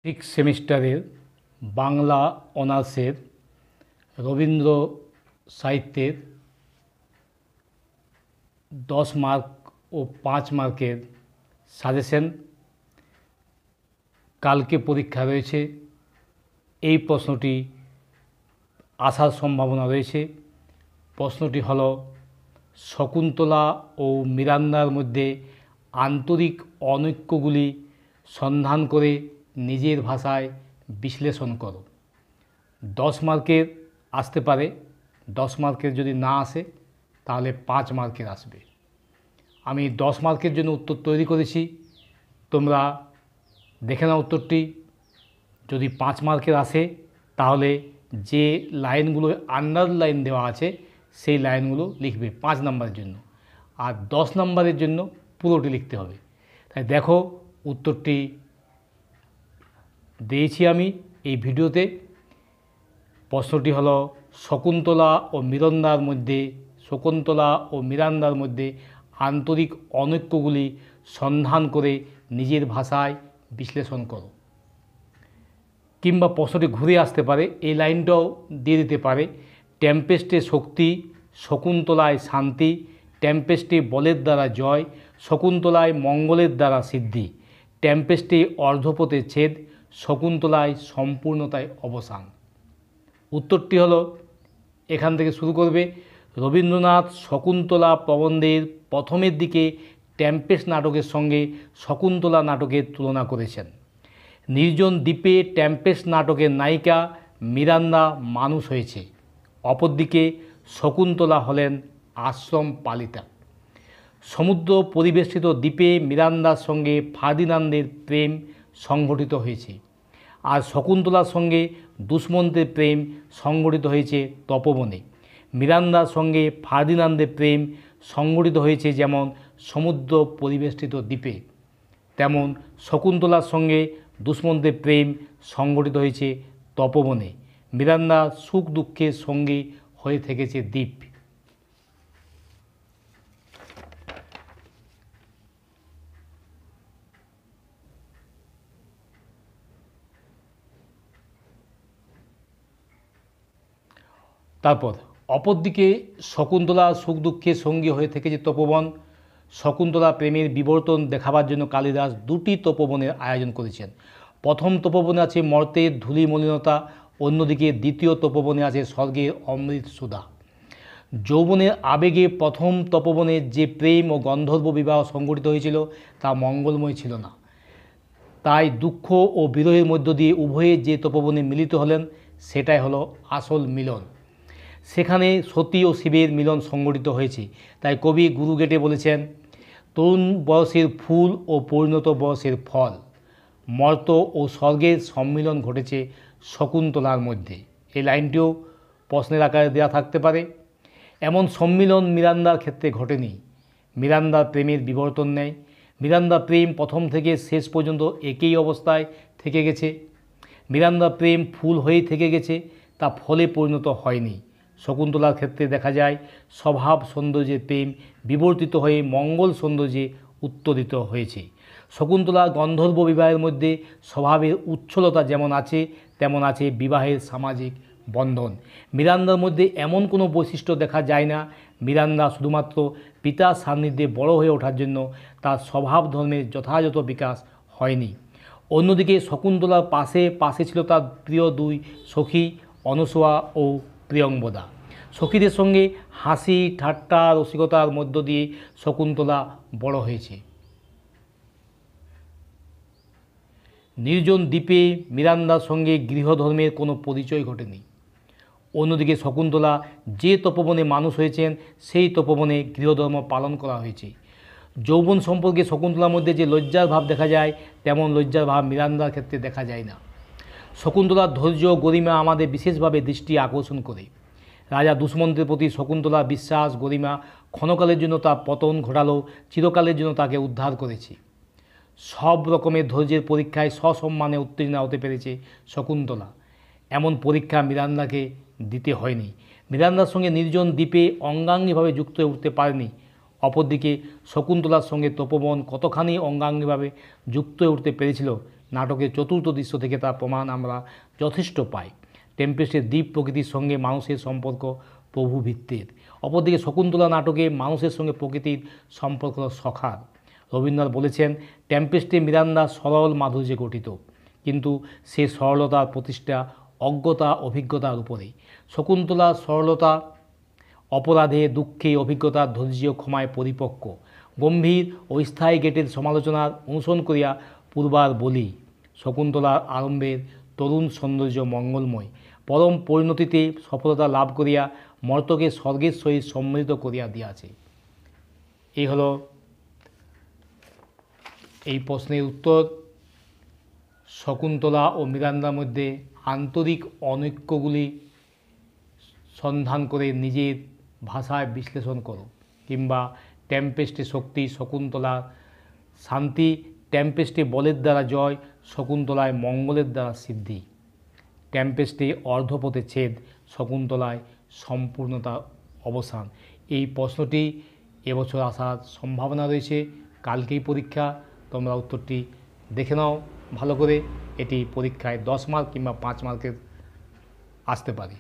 Six সেমিস্টারের বাংলা অনার্সের রবীন্দ্র সাহিত্যের 10 মার্ক ও 5 মার্কের সাজেশন কালকে পরীক্ষা রয়েছে। এই প্রশ্নটি আসার সম্ভাবনা রয়েছে। প্রশ্নটি হল শকুন্তলা ও মিরান্দার মধ্যে আন্তরিক অনৈক্যগুলি সন্ধান করে নিজের ভাষায় বিশ্লেষণ করো। 10 মার্কের আসতে পারে, 10 মার্কের যদি না আসে তাহলে 5 মার্কের আসবে। আমি 10 মার্কের জন্য উত্তর তৈরি করেছি, তোমরা দেখে নাও উত্তরটি। যদি 5 মার্কের আসে তাহলে যে লাইনগুলো আন্ডারলাইন দেওয়া আছে সেই লাইনগুলো লিখবে 5 নম্বরের জন্য, আর 10 নম্বরের জন্য পুরোটি লিখতে হবে। তাই দেখো উত্তরটি দিয়েছি আমি এই ভিডিওতে। প্রশ্নটি হলো শকুন্তলা ও মিরান্দার মধ্যে আন্তরিক অনৈক্যগুলি সন্ধান করে নিজের ভাষায় বিশ্লেষণ করো। কিংবা প্রশ্নটি ঘুরে আসতে পারে, এই লাইনটাও দিয়ে দিতে পারে। টেম্পেস্টে শক্তি, শকুন্তলায় শান্তি। টেম্পেস্টে বলের দ্বারা জয়, শকুন্তলায় মঙ্গলের দ্বারা সিদ্ধি। টেম্পেস্টে অর্ধপথে ছেদ, শকুন্তলায় সম্পূর্ণতায় অবসান। উত্তরটি হলো, এখান থেকে শুরু করবে। রবীন্দ্রনাথ শকুন্তলা প্রবন্ধের প্রথমের দিকে টেম্পেস্ট নাটকের সঙ্গে শকুন্তলা নাটকের তুলনা করেছেন। নির্জন দ্বীপে টেম্পেস্ট নাটকের নায়িকা মিরান্দা মানুষ হয়েছে, অপরদিকে শকুন্তলা হলেন আশ্রম পালিতা। সমুদ্র পরিবেষ্টিত দ্বীপে মিরান্দার সঙ্গে ফার্দিনান্দের প্রেম সংঘটিত হয়েছে, আর শকুন্তলার সঙ্গে দুষ্মন্তের প্রেম সংঘটিত হয়েছে তপবনে। মিরান্দার সঙ্গে ফার্দিনান্দের প্রেম সংঘটিত হয়েছে যেমন সমুদ্র পরিবেষ্টিত দ্বীপে, তেমন শকুন্তলার সঙ্গে দুষ্মন্তের প্রেম সংঘটিত হয়েছে তপবনে। মিরান্দা সুখ দুঃখের সঙ্গী হয়ে থেকেছে দ্বীপ। তারপর অপরদিকে শকুন্তলা সুখ দুঃখের সঙ্গী হয়ে থেকেছে তপবন। শকুন্তলা প্রেমের বিবর্তন দেখাবার জন্য কালিদাস 2টি তপবনের আয়োজন করেছেন। প্রথম তপবনে আছে মর্তের ধূলি মলিনতা, অন্যদিকে দ্বিতীয় তপবনে আছে স্বর্গের অমৃত সুধা। যৌবনের আবেগে প্রথম তপবনে যে প্রেম ও গন্ধর্ব বিবাহ সংঘটিত হয়েছিল তা মঙ্গলময় ছিল না। তাই দুঃখ ও বিরহের মধ্য দিয়ে উভয়ে যে তপবনে মিলিত হলেন সেটাই হলো আসল মিলন। সেখানে সতী ও শিবের মিলন সংঘটিত হয়েছে। তাই কবি গুরুগেটে বলেছেন, তরুণ বয়সের ফুল ও পরিণত বয়সের ফল, মর্ত ও স্বর্গের সম্মিলন ঘটেছে শকুন্তলার মধ্যে। এই লাইনটিও প্রশ্নের আকারে দেওয়া থাকতে পারে। এমন সম্মিলন মিরান্দার ক্ষেত্রে ঘটেনি। মিরান্দার প্রেমের বিবর্তন নেই। মিরান্দার প্রেম প্রথম থেকে শেষ পর্যন্ত একই অবস্থায় থেকে গেছে। মিরান্দার প্রেম ফুল হয়েই থেকে গেছে, তা ফলে পরিণত হয়নি। শকুন্তলার ক্ষেত্রে দেখা যায় স্বভাব সৌন্দর্যের প্রেম বিবর্তিত হয়ে মঙ্গল সৌন্দর্যে উত্তরিত হয়েছে। শকুন্তলার গন্ধর্ব বিবাহের মধ্যে স্বভাবের উচ্ছলতা যেমন আছে তেমন আছে বিবাহের সামাজিক বন্ধন। মিরান্দার মধ্যে এমন কোনো বৈশিষ্ট্য দেখা যায় না। মিরান্দা শুধুমাত্র পিতার সান্নিধ্যে বড় হয়ে ওঠার জন্য তার স্বভাব ধর্মের যথাযথ বিকাশ হয়নি। অন্যদিকে শকুন্তলার পাশে ছিল তার প্রিয় 2 সখী অনসূয়া ও প্রিয়ঙ্বদা। সখীদের সঙ্গে হাসি ঠাট্টা রসিকতার মধ্য দিয়ে শকুন্তলা বড় হয়েছে। নির্জন দ্বীপে মিরান্দার সঙ্গে গৃহধর্মের কোনো পরিচয় ঘটেনি। অন্যদিকে শকুন্তলা যে তপবনে মানুষ হয়েছেন সেই তপবনে গৃহধর্ম পালন করা হয়েছে। যৌবন সম্পর্কে শকুন্তলার মধ্যে যে লজ্জার ভাব দেখা যায় তেমন লজ্জার ভাব মিরান্দার ক্ষেত্রে দেখা যায় না। শকুন্তলার ধৈর্য গরিমা আমাদের বিশেষভাবে দৃষ্টি আকর্ষণ করে। রাজা দুষ্মন্তের প্রতি শকুন্তলার বিশ্বাস গরিমা ক্ষণকালের জন্য তার পতন ঘটালেও চিরকালের জন্য তাকে উদ্ধার করেছে। সব রকমের ধৈর্যের পরীক্ষায় সসম্মানে উত্তীর্ণ হতে পেরেছে শকুন্তলা। এমন পরীক্ষা মিরান্দাকে দিতে হয়নি। মিরান্দার সঙ্গে নির্জন দ্বীপে অঙ্গাঙ্গিভাবে যুক্ত হয়ে উঠতে পারেনি। অপরদিকে শকুন্তলার সঙ্গে তপবন কতখানি অঙ্গাঙ্গিভাবে যুক্ত হয়ে উঠতে পেরেছিল নাটকের চতুর্থ দৃশ্য থেকে তার প্রমাণ আমরা যথেষ্ট পাই। টেম্পেস্টের দ্বীপ প্রকৃতির সঙ্গে মানুষের সম্পর্ক প্রভু ভিত্তির। অপরদিকে শকুন্তলা নাটকে মানুষের সঙ্গে প্রকৃতির সম্পর্ক সখার। রবীন্দ্রনাথ বলেছেন, টেম্পেস্টে মিরান্ডা সরল মাধুর্যে গঠিত, কিন্তু সে সরলতার প্রতিষ্ঠা অজ্ঞতা অভিজ্ঞতার উপরেই। শকুন্তলা সরলতা অপরাধে দুঃখে অভিজ্ঞতার ধৈর্য ক্ষমায় পরিপক্ক। গম্ভীর ও স্থায়ী গেটের সমালোচনার অনুসরণ করিয়া পূর্বার বলি, শকুন্তলার আরম্ভের তরুণ সৌন্দর্য মঙ্গলময়, পরম পরিণতিতে সফলতা লাভ করিয়া মর্তকে স্বর্গের সহিত সম্মিলিত করিয়া দিয়াছে। এই হলো এই প্রশ্নের উত্তর। শকুন্তলা ও মিরান্ডার মধ্যে আন্তরিক অনৈক্যগুলি সন্ধান করে নিজের ভাষায় বিশ্লেষণ করো, কিংবা টেম্পেস্টে শক্তি, শকুন্তলার শান্তি। টেম্পেস্টে বলের দ্বারা জয়, শকুন্তলায় মঙ্গলের দ্বারা সিদ্ধি। টেম্পেস্টে অর্ধপথে ছেদ, শকুন্তলায় সম্পূর্ণতার অবসান। এই প্রশ্নটি এবছর আসার সম্ভাবনা রয়েছে। কালকেই পরীক্ষা, তোমরা উত্তরটি দেখে নাও ভালো করে। এটি পরীক্ষায় 10 মার্ক কিংবা 5 মার্কের আসতে পারে।